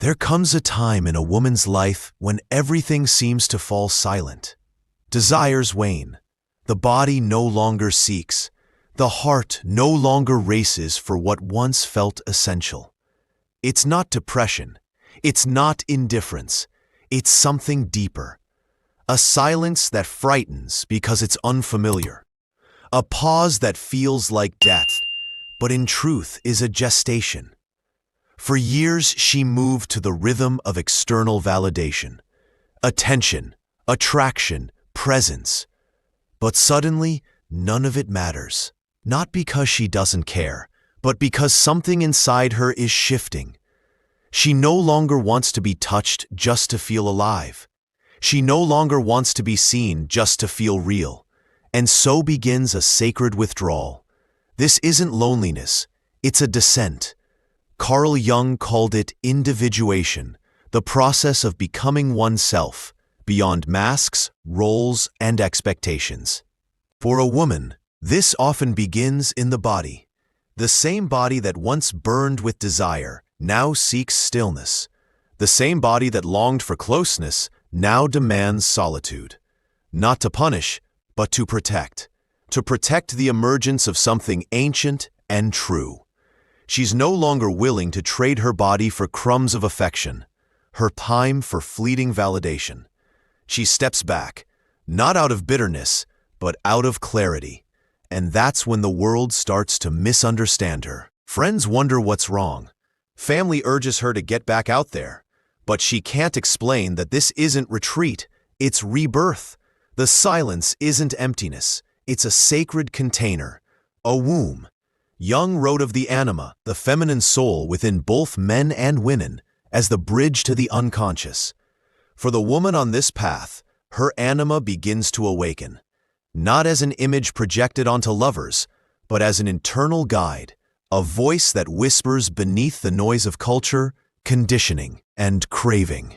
There comes a time in a woman's life when everything seems to fall silent. Desires wane. The body no longer seeks. The heart no longer races for what once felt essential. It's not depression. It's not indifference. It's something deeper. A silence that frightens because it's unfamiliar. A pause that feels like death, but in truth is a gestation. For years, she moved to the rhythm of external validation. Attention, attraction, presence. But suddenly, none of it matters. Not because she doesn't care, but because something inside her is shifting. She no longer wants to be touched just to feel alive. She no longer wants to be seen just to feel real. And so begins a sacred withdrawal. This isn't loneliness, it's a descent. Carl Jung called it individuation, the process of becoming oneself, beyond masks, roles, and expectations. For a woman, this often begins in the body. The same body that once burned with desire now seeks stillness. The same body that longed for closeness now demands solitude. Not to punish, but to protect. To protect the emergence of something ancient and true. She's no longer willing to trade her body for crumbs of affection, her time for fleeting validation. She steps back, not out of bitterness, but out of clarity. And that's when the world starts to misunderstand her. Friends wonder what's wrong. Family urges her to get back out there. But she can't explain that this isn't retreat, it's rebirth. The silence isn't emptiness, it's a sacred container, a womb. Jung wrote of the anima, the feminine soul within both men and women, as the bridge to the unconscious. For the woman on this path, her anima begins to awaken, not as an image projected onto lovers, but as an internal guide, a voice that whispers beneath the noise of culture, conditioning, and craving.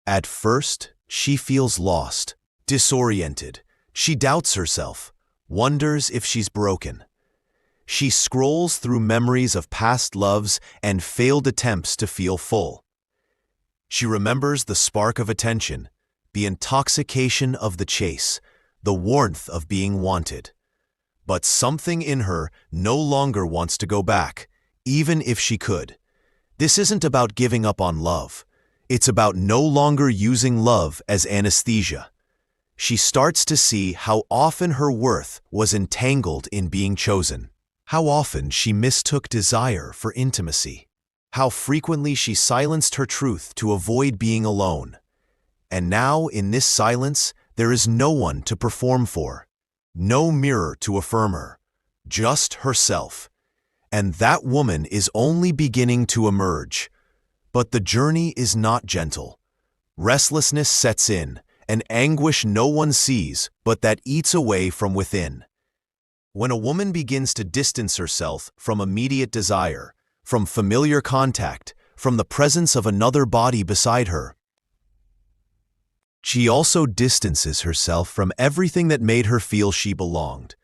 At first, she feels lost, disoriented. She doubts herself, wonders if she's broken. She scrolls through memories of past loves and failed attempts to feel full. She remembers the spark of attention, the intoxication of the chase, the warmth of being wanted. But something in her no longer wants to go back, even if she could. This isn't about giving up on love. It's about no longer using love as anesthesia. She starts to see how often her worth was entangled in being chosen. How often she mistook desire for intimacy. How frequently she silenced her truth to avoid being alone. And now, in this silence, there is no one to perform for. No mirror to affirm her. Just herself. And that woman is only beginning to emerge. But the journey is not gentle. Restlessness sets in, an anguish no one sees, but that eats away from within. When a woman begins to distance herself from immediate desire, from familiar contact, from the presence of another body beside her, she also distances herself from everything that made her feel she belonged.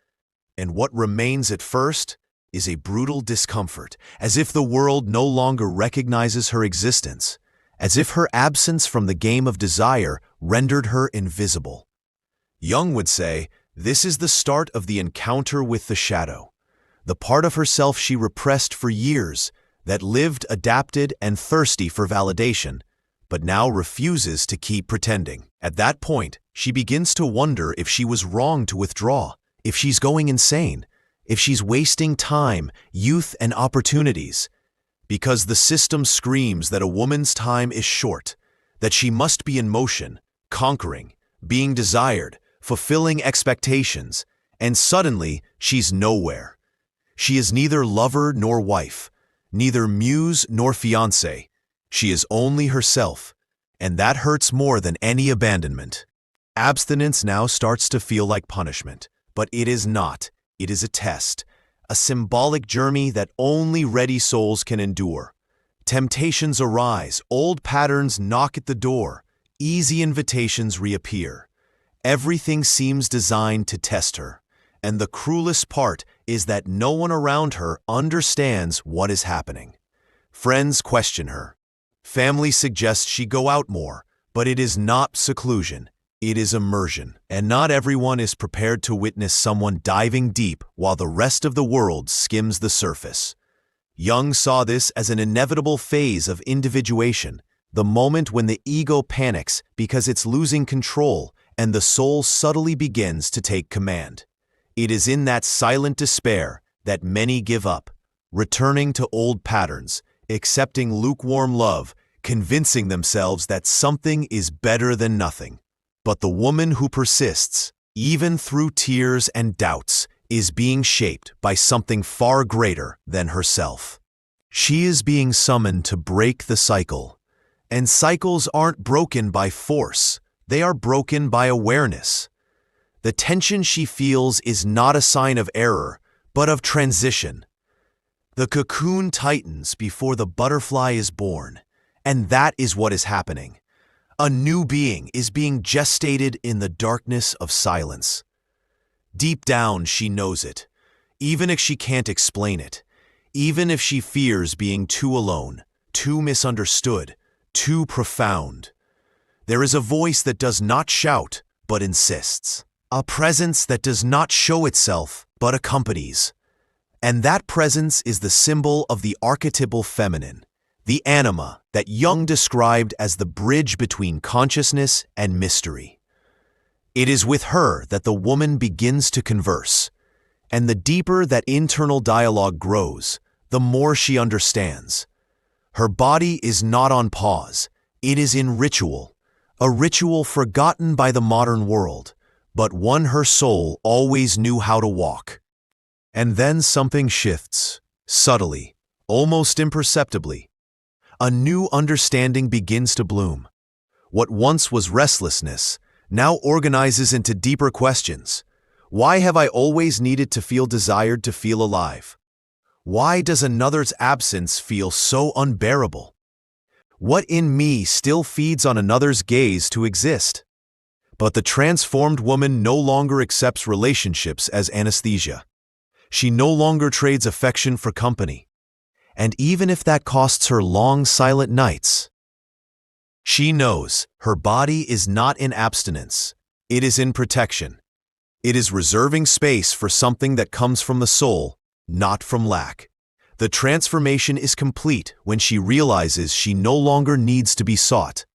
And what remains at first is a brutal discomfort, as if the world no longer recognizes her existence, as if her absence from the game of desire rendered her invisible. Jung would say, this is the start of the encounter with the shadow, the part of herself she repressed for years, that lived, adapted, and thirsty for validation, but now refuses to keep pretending. At that point, she begins to wonder if she was wrong to withdraw, if she's going insane, if she's wasting time, youth, and opportunities. Because the system screams that a woman's time is short, that she must be in motion, conquering, being desired, fulfilling expectations, and suddenly she's nowhere. She is neither lover nor wife, neither muse nor fiancé. She is only herself, and that hurts more than any abandonment. Abstinence now starts to feel like punishment, but it is not. It is a test, a symbolic journey that only ready souls can endure. Temptations arise, old patterns knock at the door, easy invitations reappear. Everything seems designed to test her, and the cruelest part is that no one around her understands what is happening. Friends question her. Family suggests she go out more, but it is not seclusion. It is immersion, and not everyone is prepared to witness someone diving deep while the rest of the world skims the surface. Jung saw this as an inevitable phase of individuation, the moment when the ego panics because it's losing control and the soul subtly begins to take command. It is in that silent despair that many give up, returning to old patterns, accepting lukewarm love, convincing themselves that something is better than nothing. But the woman who persists, even through tears and doubts, is being shaped by something far greater than herself. She is being summoned to break the cycle. And cycles aren't broken by force, they are broken by awareness. The tension she feels is not a sign of error, but of transition. The cocoon tightens before the butterfly is born, and that is what is happening. A new being is being gestated in the darkness of silence. Deep down, she knows it, even if she can't explain it, even if she fears being too alone, too misunderstood, too profound. There is a voice that does not shout, but insists. A presence that does not show itself, but accompanies. And that presence is the symbol of the archetypal feminine, the anima that Jung described as the bridge between consciousness and mystery. It is with her that the woman begins to converse, and the deeper that internal dialogue grows, the more she understands. Her body is not on pause, it is in ritual, a ritual forgotten by the modern world, but one her soul always knew how to walk. And then something shifts, subtly, almost imperceptibly. A new understanding begins to bloom. What once was restlessness now organizes into deeper questions. Why have I always needed to feel desired to feel alive? Why does another's absence feel so unbearable? What in me still feeds on another's gaze to exist? But the transformed woman no longer accepts relationships as anesthesia. She no longer trades affection for company. And even if that costs her long, silent nights, she knows her body is not in abstinence. It is in protection. It is reserving space for something that comes from the soul, not from lack. The transformation is complete when she realizes she no longer needs to be sought.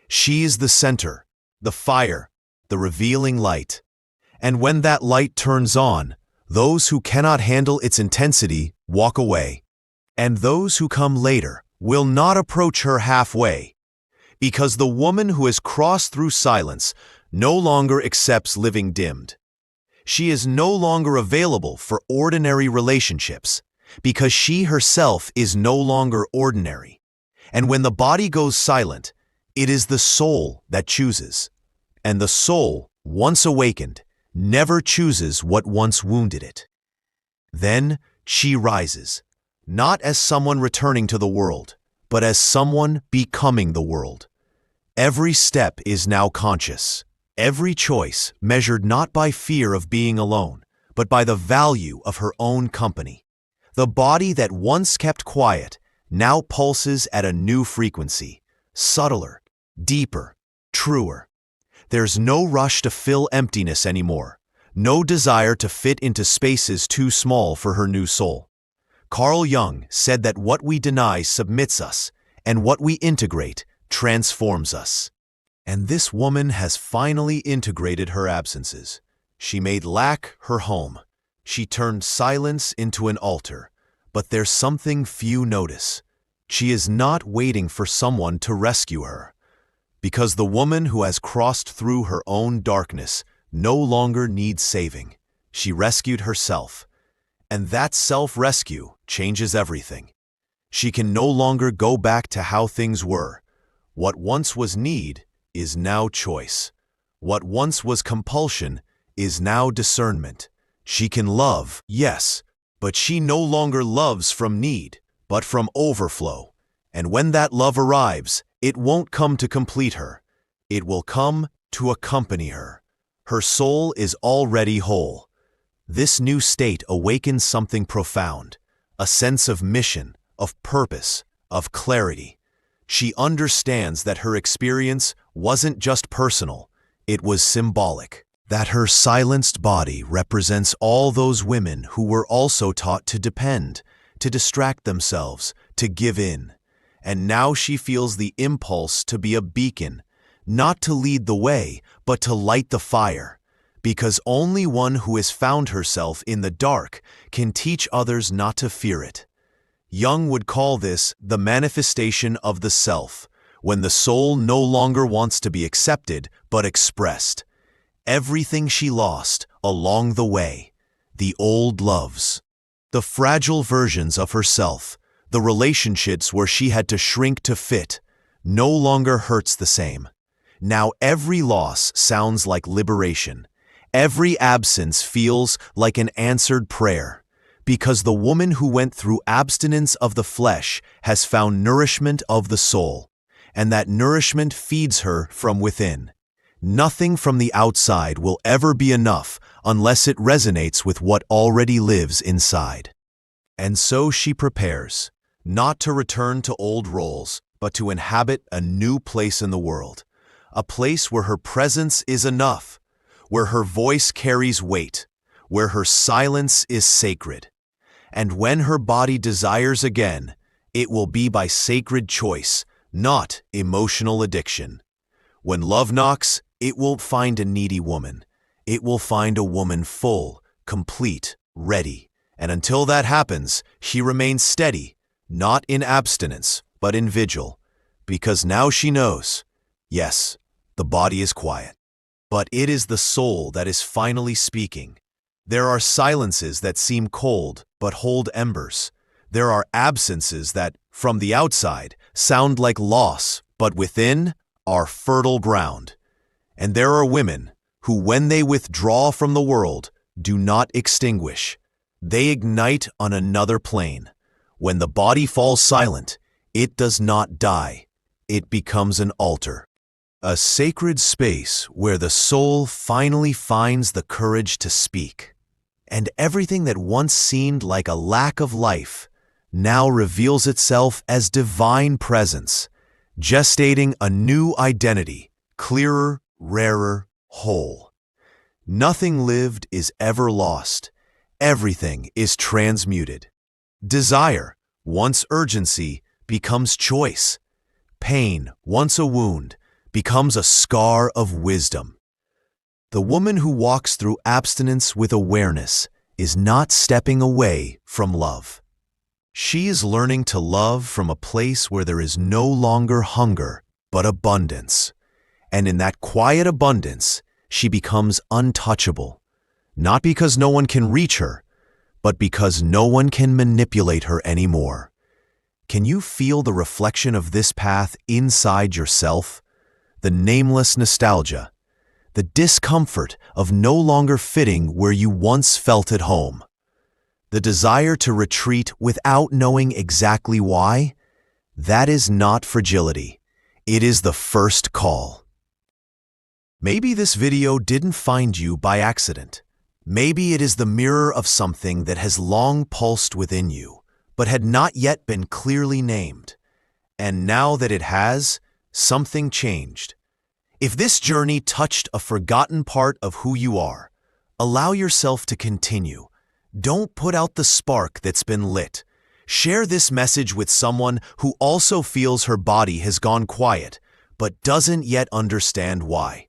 She is the center, the fire, the revealing light. And when that light turns on, those who cannot handle its intensity walk away. And those who come later will not approach her halfway, because the woman who has crossed through silence no longer accepts living dimmed. She is no longer available for ordinary relationships, because she herself is no longer ordinary. And when the body goes silent, it is the soul that chooses. And the soul, once awakened, never chooses what once wounded it. Then she rises, not as someone returning to the world, but as someone becoming the world. Every step is now conscious, every choice measured not by fear of being alone, but by the value of her own company. The body that once kept quiet now pulses at a new frequency, subtler, deeper, truer. There's no rush to fill emptiness anymore, no desire to fit into spaces too small for her new soul. Carl Jung said that what we deny submits us, and what we integrate transforms us. And this woman has finally integrated her absences. She made lack her home. She turned silence into an altar. But there's something few notice. She is not waiting for someone to rescue her. Because the woman who has crossed through her own darkness no longer needs saving. She rescued herself. And that self-rescue changes everything. She can no longer go back to how things were. What once was need is now choice. What once was compulsion is now discernment. She can love, yes, but she no longer loves from need, but from overflow. And when that love arrives, it won't come to complete her. It will come to accompany her. Her soul is already whole. This new state awakens something profound, a sense of mission, of purpose, of clarity. She understands that her experience wasn't just personal, it was symbolic. That her silenced body represents all those women who were also taught to depend, to distract themselves, to give in. And now she feels the impulse to be a beacon, not to lead the way, but to light the fire. Because only one who has found herself in the dark can teach others not to fear it. Jung would call this the manifestation of the self, when the soul no longer wants to be accepted but expressed. Everything she lost along the way, the old loves, the fragile versions of herself, the relationships where she had to shrink to fit, no longer hurts the same. Now every loss sounds like liberation. Every absence feels like an answered prayer, because the woman who went through abstinence of the flesh has found nourishment of the soul, and that nourishment feeds her from within. Nothing from the outside will ever be enough unless it resonates with what already lives inside. And so she prepares, not to return to old roles, but to inhabit a new place in the world, a place where her presence is enough, where her voice carries weight, where her silence is sacred. And when her body desires again, it will be by sacred choice, not emotional addiction. When love knocks, it won't find a needy woman. It will find a woman full, complete, ready. And until that happens, she remains steady, not in abstinence, but in vigil. Because now she knows, yes, the body is quiet, but it is the soul that is finally speaking. There are silences that seem cold, but hold embers. There are absences that, from the outside, sound like loss, but within are fertile ground. And there are women who, when they withdraw from the world, do not extinguish. They ignite on another plane. When the body falls silent, it does not die. It becomes an altar. A sacred space where the soul finally finds the courage to speak. And everything that once seemed like a lack of life now reveals itself as divine presence, gestating a new identity, clearer, rarer, whole. Nothing lived is ever lost. Everything is transmuted. Desire, once urgency, becomes choice. Pain, once a wound, becomes a scar of wisdom. The woman who walks through abstinence with awareness is not stepping away from love. She is learning to love from a place where there is no longer hunger, but abundance. And in that quiet abundance, she becomes untouchable, not because no one can reach her, but because no one can manipulate her anymore. Can you feel the reflection of this path inside yourself? The nameless nostalgia, the discomfort of no longer fitting where you once felt at home, the desire to retreat without knowing exactly why? That is not fragility. It is the first call. Maybe this video didn't find you by accident. Maybe it is the mirror of something that has long pulsed within you, but had not yet been clearly named. And now that it has, something changed. If this journey touched a forgotten part of who you are, allow yourself to continue. Don't put out the spark that's been lit. Share this message with someone who also feels her body has gone quiet, but doesn't yet understand why.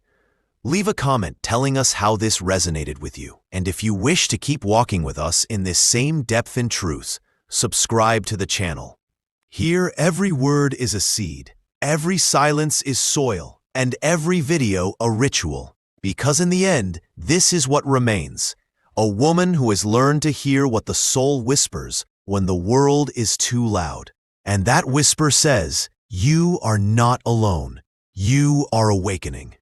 Leave a comment telling us how this resonated with you. And if you wish to keep walking with us in this same depth and truth, subscribe to the channel. Here, every word is a seed, every silence is soil, and every video a ritual. Because in the end, this is what remains. A woman who has learned to hear what the soul whispers when the world is too loud. And that whisper says, you are not alone. You are awakening.